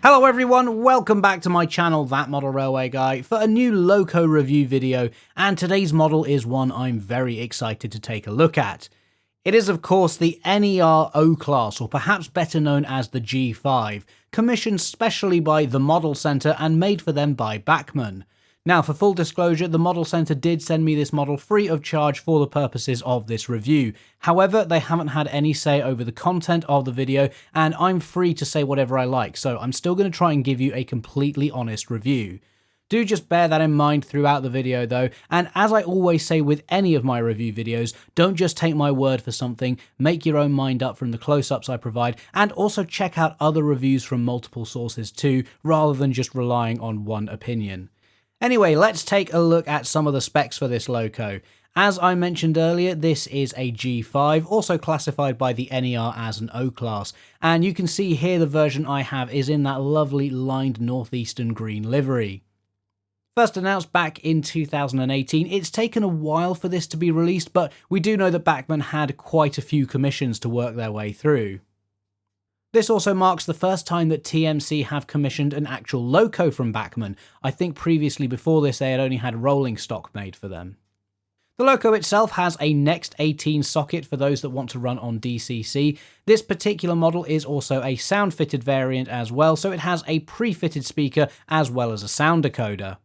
Hello everyone, welcome back to my channel, That Model Railway Guy, for a new loco review video, and today's model is one I'm very excited to take a look at. It is of course the NER O Class, or perhaps better known as the G5, commissioned specially by the Model Centre and made for them by Bachmann. Now, for full disclosure, the Model Centre did send me this model free of charge for the purposes of this review. However, they haven't had any say over the content of the video, and I'm free to say whatever I like, so I'm still going to try and give you a completely honest review. Do just bear that in mind throughout the video though, and as I always say with any of my review videos, don't just take my word for something, make your own mind up from the close-ups I provide, and also check out other reviews from multiple sources too, rather than just relying on one opinion. Anyway, let's take a look at some of the specs for this loco. As I mentioned earlier, this is a G5, also classified by the NER as an O class, and you can see here the version I have is in that lovely lined northeastern green livery. First announced back in 2018, it's taken a while for this to be released, but we do know that Bachmann had quite a few commissions to work their way through. This also marks the first time that TMC have commissioned an actual loco from Bachmann. I think previously before this they had only had rolling stock made for them. The loco itself has a Next 18 socket for those that want to run on DCC. This particular model is also a sound-fitted variant as well, so it has a pre-fitted speaker as well as a sound decoder.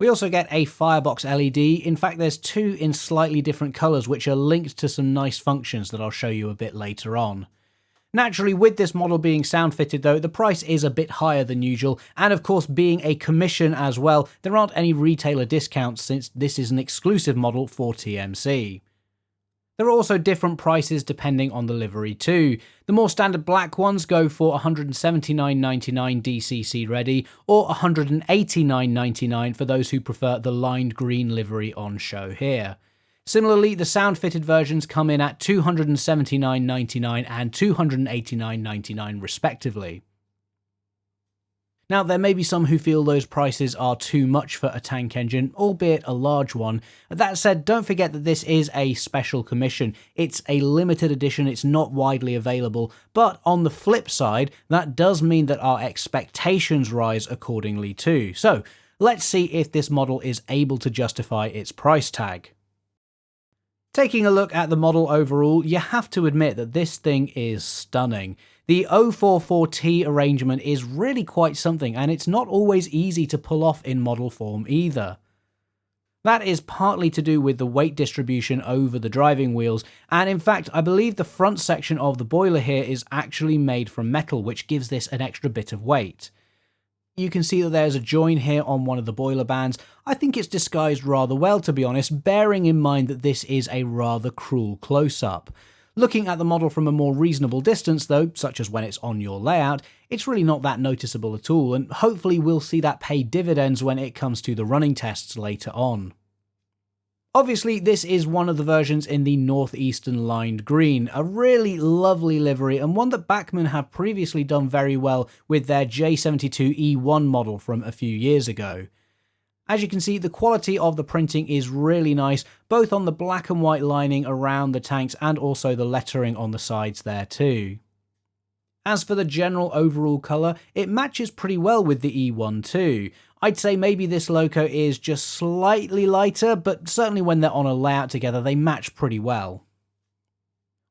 We also get a firebox LED. In fact, there's two in slightly different colours which are linked to some nice functions that I'll show you a bit later on. Naturally, with this model being sound-fitted though, the price is a bit higher than usual, and of course being a commission as well, there aren't any retailer discounts since this is an exclusive model for TMC. There are also different prices depending on the livery too. The more standard black ones go for $179.99 DCC ready, or $189.99 for those who prefer the lined green livery on show here. Similarly, the sound-fitted versions come in at $279.99 and $289.99 respectively. Now, there may be some who feel those prices are too much for a tank engine, albeit a large one. That said, don't forget that this is a special commission. It's a limited edition, it's not widely available, but on the flip side, that does mean that our expectations rise accordingly too. So, let's see if this model is able to justify its price tag. Taking a look at the model overall, you have to admit that this thing is stunning. The 044T arrangement is really quite something, and it's not always easy to pull off in model form either. That is partly to do with the weight distribution over the driving wheels, and in fact I believe the front section of the boiler here is actually made from metal, which gives this an extra bit of weight. You can see that there's a join here on one of the boiler bands. I think it's disguised rather well, to be honest, bearing in mind that this is a rather cruel close-up. Looking at the model from a more reasonable distance though, such as when it's on your layout, it's really not that noticeable at all, and hopefully we'll see that pay dividends when it comes to the running tests later on. Obviously, this is one of the versions in the northeastern lined green, a really lovely livery and one that Bachmann have previously done very well with their J72E1 model from a few years ago. As you can see, the quality of the printing is really nice, both on the black and white lining around the tanks and also the lettering on the sides there too. As for the general overall colour, it matches pretty well with the E1 too. I'd say maybe this loco is just slightly lighter, but certainly when they're on a layout together they match pretty well.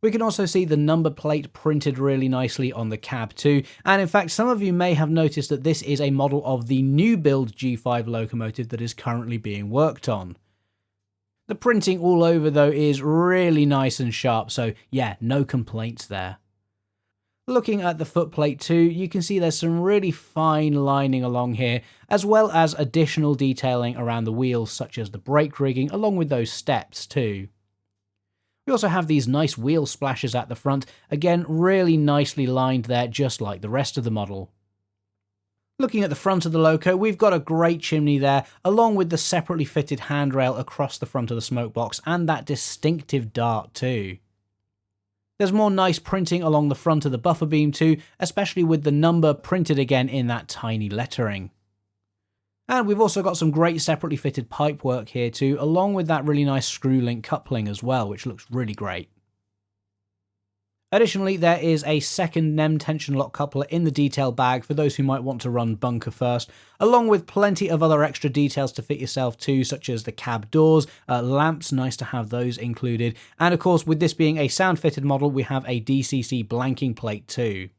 We can also see the number plate printed really nicely on the cab too, and in fact some of you may have noticed that this is a model of the new build G5 locomotive that is currently being worked on. The printing all over though is really nice and sharp, so yeah, no complaints there. Looking at the footplate too, you can see there's some really fine lining along here, as well as additional detailing around the wheels such as the brake rigging along with those steps too. We also have these nice wheel splashes at the front, again really nicely lined there just like the rest of the model. Looking at the front of the loco, we've got a great chimney there, along with the separately fitted handrail across the front of the smoke box and that distinctive dart too. There's more nice printing along the front of the buffer beam too, especially with the number printed again in that tiny lettering. And we've also got some great separately fitted pipework here too, along with that really nice screw link coupling as well, which looks really great. Additionally, there is a second NEM tension lock coupler in the detail bag for those who might want to run bunker first, along with plenty of other extra details to fit yourself too, such as the cab doors, lamps, nice to have those included, and of course with this being a sound fitted model we have a DCC blanking plate too.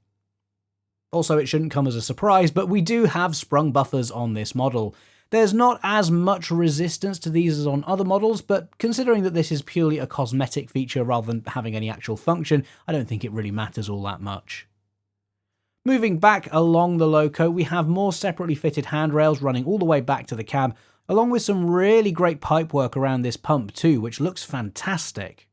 Also, it shouldn't come as a surprise, but we do have sprung buffers on this model. There's not as much resistance to these as on other models, but considering that this is purely a cosmetic feature rather than having any actual function, I don't think it really matters all that much. Moving back along the loco, we have more separately fitted handrails running all the way back to the cab, along with some really great pipework around this pump too, which looks fantastic.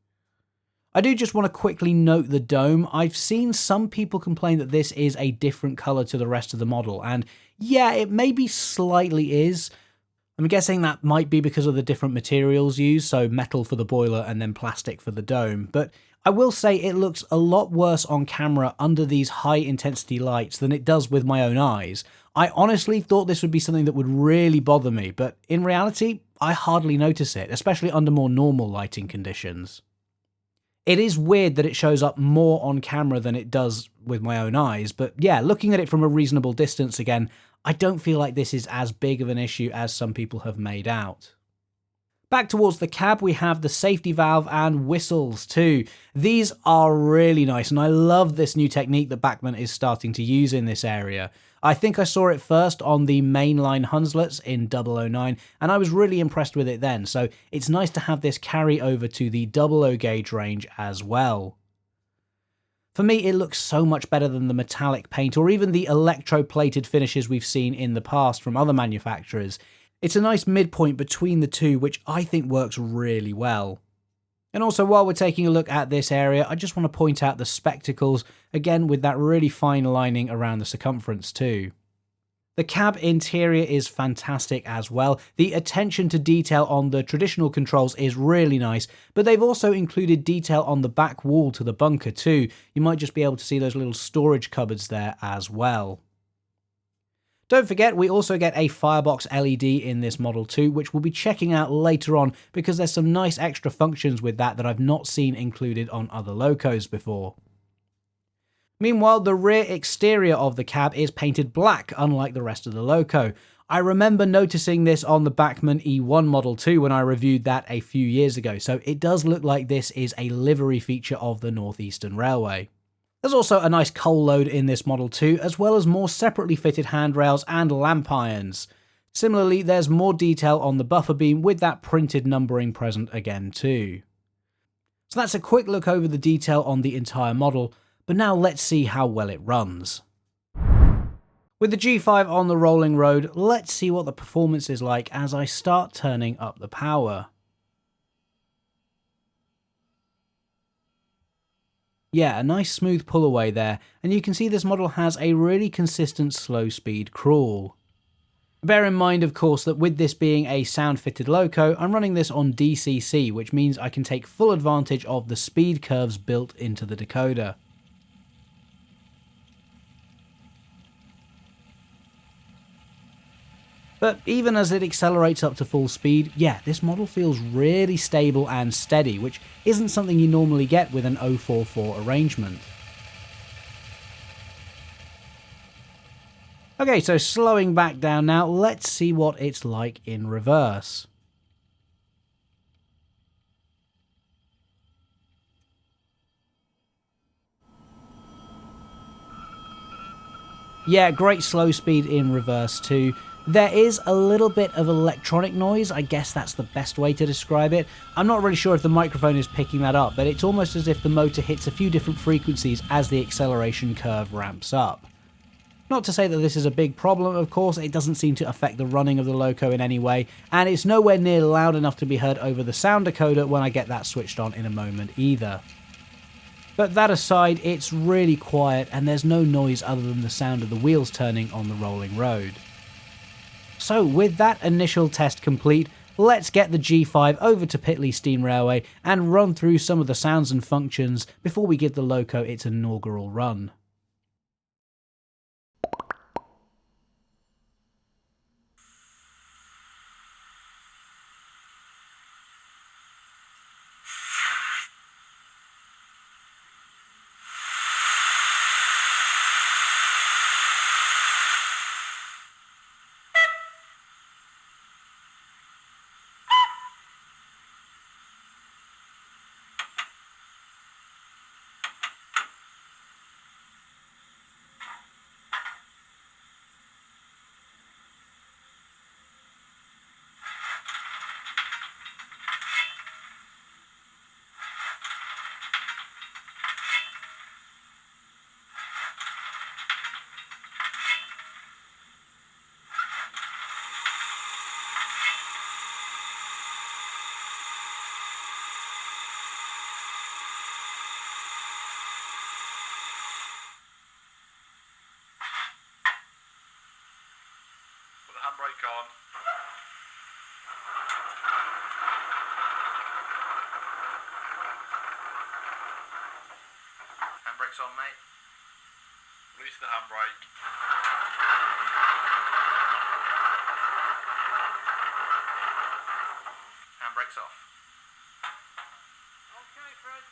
I do just want to quickly note the dome. I've seen some people complain that this is a different colour to the rest of the model, and yeah, it maybe slightly is. I'm guessing that might be because of the different materials used, so metal for the boiler and then plastic for the dome, but I will say it looks a lot worse on camera under these high intensity lights than it does with my own eyes. I honestly thought this would be something that would really bother me, but in reality, I hardly notice it, especially under more normal lighting conditions. It is weird that it shows up more on camera than it does with my own eyes, but yeah, looking at it from a reasonable distance again, I don't feel like this is as big of an issue as some people have made out. Back towards the cab, we have the safety valve and whistles too. These are really nice, and I love this new technique that Bachmann is starting to use in this area. I think I saw it first on the mainline Hunslets in 009, and I was really impressed with it then, so it's nice to have this carry over to the 00 gauge range as well. For me, it looks so much better than the metallic paint or even the electroplated finishes we've seen in the past from other manufacturers. It's a nice midpoint between the two, which I think works really well. And also, while we're taking a look at this area, I just want to point out the spectacles, again with that really fine lining around the circumference too. The cab interior is fantastic as well. The attention to detail on the traditional controls is really nice, but they've also included detail on the back wall to the bunker too. You might just be able to see those little storage cupboards there as well. Don't forget, we also get a firebox LED in this model too, which we'll be checking out later on because there's some nice extra functions with that I've not seen included on other locos before. Meanwhile, the rear exterior of the cab is painted black, unlike the rest of the loco. I remember noticing this on the Bachmann E1 model too when I reviewed that a few years ago, so it does look like this is a livery feature of the Northeastern Railway. There's also a nice coal load in this model too, as well as more separately fitted handrails and lamp irons. Similarly, there's more detail on the buffer beam with that printed numbering present again too. So that's a quick look over the detail on the entire model, but now let's see how well it runs. With the G5 on the rolling road, let's see what the performance is like as I start turning up the power. Yeah, a nice smooth pull away there, and you can see this model has a really consistent slow speed crawl. Bear in mind, of course, that with this being a sound fitted loco, I'm running this on DCC, which means I can take full advantage of the speed curves built into the decoder. But even as it accelerates up to full speed, yeah, this model feels really stable and steady, which isn't something you normally get with an 044 arrangement. Okay, so slowing back down now, let's see what it's like in reverse. Yeah, great slow speed in reverse too. There is a little bit of electronic noise, I guess that's the best way to describe it. I'm not really sure if the microphone is picking that up, but it's almost as if the motor hits a few different frequencies as the acceleration curve ramps up. Not to say that this is a big problem, of course, it doesn't seem to affect the running of the loco in any way, and it's nowhere near loud enough to be heard over the sound decoder when I get that switched on in a moment either. But that aside, it's really quiet and there's no noise other than the sound of the wheels turning on the rolling road. So with that initial test complete, let's get the G5 over to Pitley Steam Railway and run through some of the sounds and functions before we give the loco its inaugural run. Handbrake's on, mate. Release the handbrake. Handbrake's off. Okay, Fred.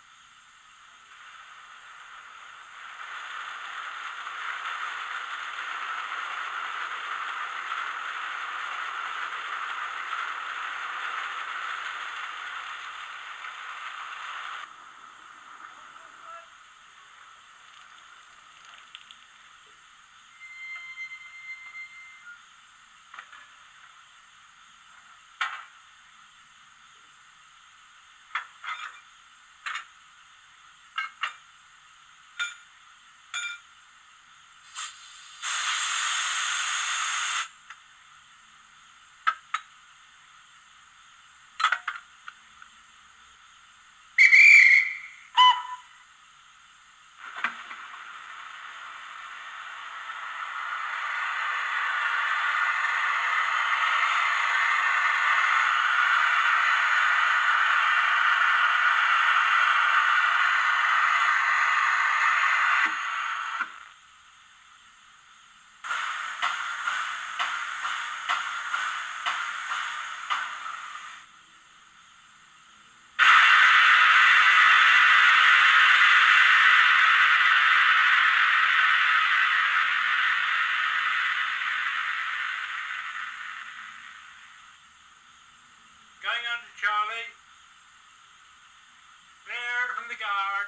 Going under, Charlie. Clear from the guard.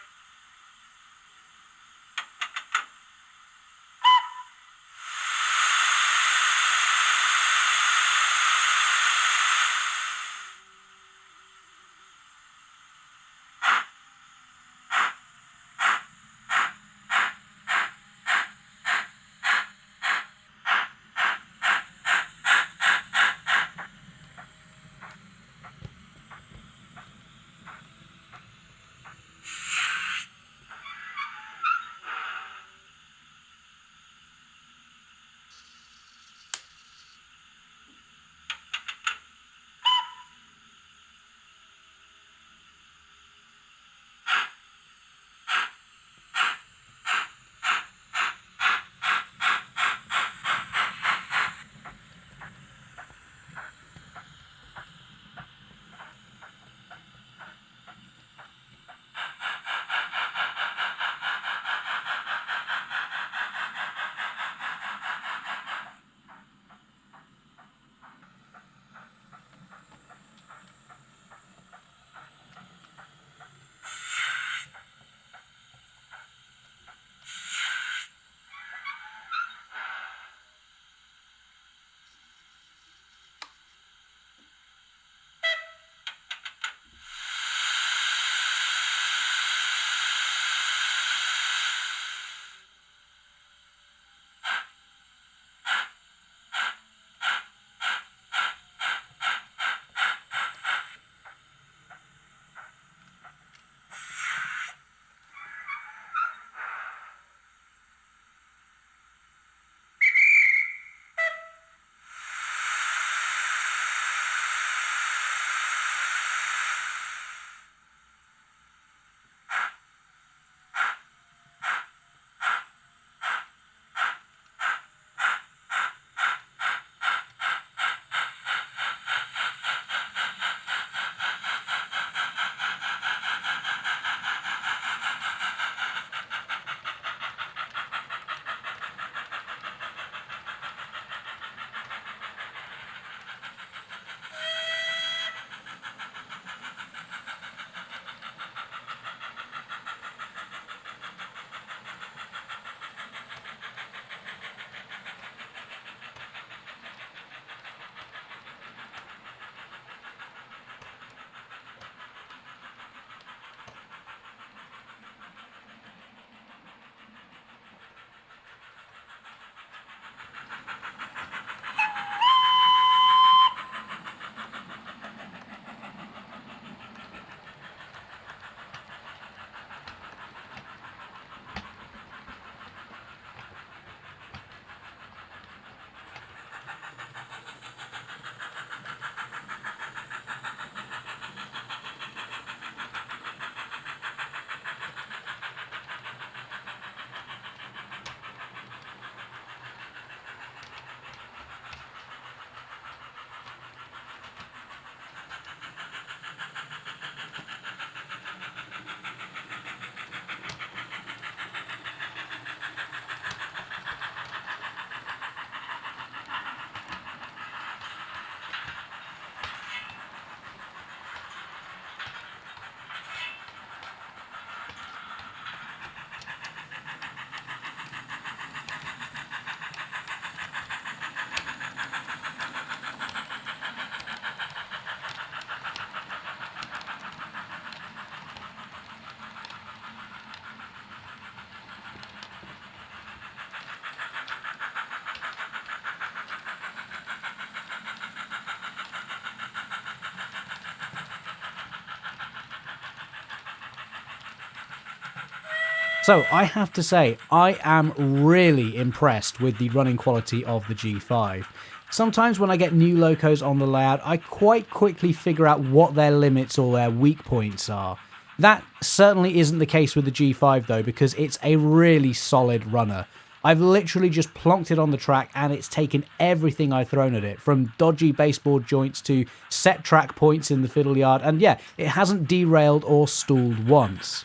So I have to say, I am really impressed with the running quality of the G5. Sometimes when I get new locos on the layout, I quite quickly figure out what their limits or their weak points are. That certainly isn't the case with the G5 though, because it's a really solid runner. I've literally just plonked it on the track and it's taken everything I've thrown at it, from dodgy baseboard joints to set track points in the fiddle yard, and yeah, it hasn't derailed or stalled once.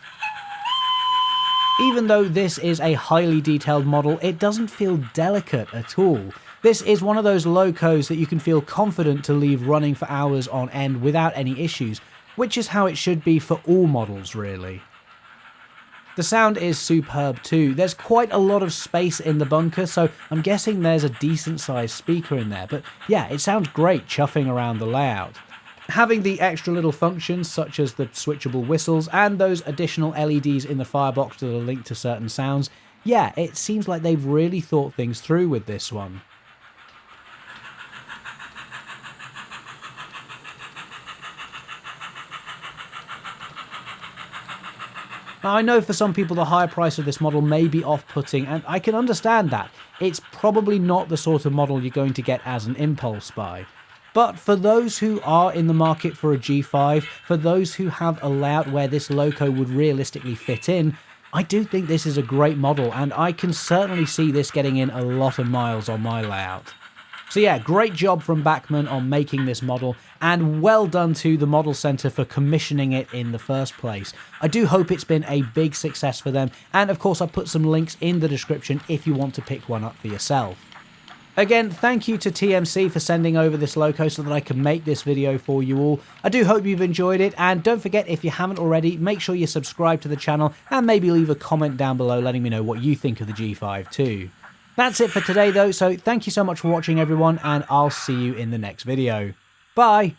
Even though this is a highly detailed model, it doesn't feel delicate at all. This is one of those locos that you can feel confident to leave running for hours on end without any issues, which is how it should be for all models really. The sound is superb too. There's quite a lot of space in the bunker, so I'm guessing there's a decent sized speaker in there, but yeah, it sounds great chuffing around the layout. Having the extra little functions such as the switchable whistles and those additional LEDs in the firebox that are linked to certain sounds, yeah, it seems like they've really thought things through with this one. Now, I know for some people the higher price of this model may be off-putting, and I can understand that. It's probably not the sort of model you're going to get as an impulse buy. But for those who are in the market for a G5, for those who have a layout where this loco would realistically fit in, I do think this is a great model, and I can certainly see this getting in a lot of miles on my layout. So yeah, great job from Bachmann on making this model, and well done to the Model Centre for commissioning it in the first place. I do hope it's been a big success for them, and of course I've put some links in the description if you want to pick one up for yourself. Again, thank you to TMC for sending over this loco so that I can make this video for you all. I do hope you've enjoyed it, and don't forget, if you haven't already, make sure you subscribe to the channel and maybe leave a comment down below letting me know what you think of the G5 too. That's it for today though, so thank you so much for watching everyone, and I'll see you in the next video. Bye!